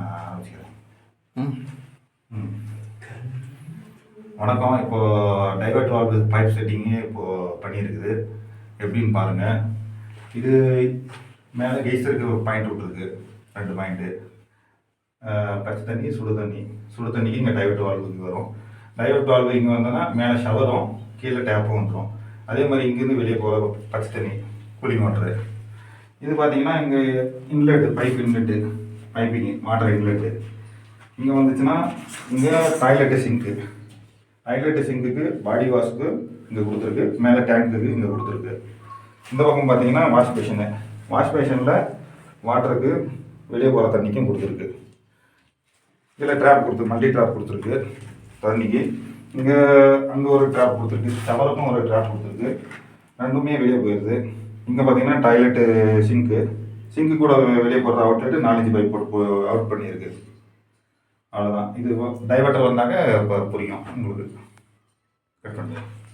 ஆரம்பிச்சுக்கிறேன். வணக்கம். இப்போ divert valve pipe setting இப்போது பண்ணியிருக்குது. எப்படின்னு பாருங்கள். இது மேலே கெய்சருக்கு ஒரு பாயிண்ட் விட்டுருக்கு, 2 பாயிண்ட்டு. பச்சை தண்ணி, சுடு தண்ணி. சுடு தண்ணிக்கு இங்கே டைவர்ட் வால்வுக்கு வரும். டைவர்ட் வால்வு இங்கே வந்தோன்னா மேலே ஷவரும் கீழே டேப்பும் வந்துடும். அதே மாதிரி இங்கேருந்து வெளியே போகிற பச்சை தண்ணி கூலிங் வாட்டரு. இது பார்த்தீங்கன்னா இங்கே inlet, pipe inlet, piping water inlet. இங்கே வந்துச்சுன்னா இங்கே டாய்லெட்டு சிங்க்குக்கு பாடி வாஷுக்கு இங்கே கொடுத்துருக்கு, மேலே டேங்க்குக்கு இங்கே கொடுத்துருக்கு. இந்த பக்கம் பார்த்தீங்கன்னா வாஷ் பேஷனில் வாட்டருக்கு வெளியே போகிற தண்ணிக்கும் கொடுத்துருக்கு. இதில் ட்ராப் கொடுத்துருக்கு, மல்டி ட்ராப் கொடுத்துருக்கு தண்ணிக்கு. இங்கே அங்கே ஒரு ட்ராப் கொடுத்துருக்கு, ஷவருக்கும் ஒரு ட்ராப் கொடுத்துருக்கு. ரெண்டுமே வெளியே போயிடுது. இங்கே பார்த்தீங்கன்னா டாய்லெட்டு சிங்க்கு கூட வெளியே போடுற அவுட்லெட்டு 4-5 பைப் போட்டு அவுட் பண்ணியிருக்கு. அவ்வளோதான். இது டைவர்ட்டர் வந்தாங்க இப்போ புரியும் உங்களுக்கு. கட் பண்ணுறேன்.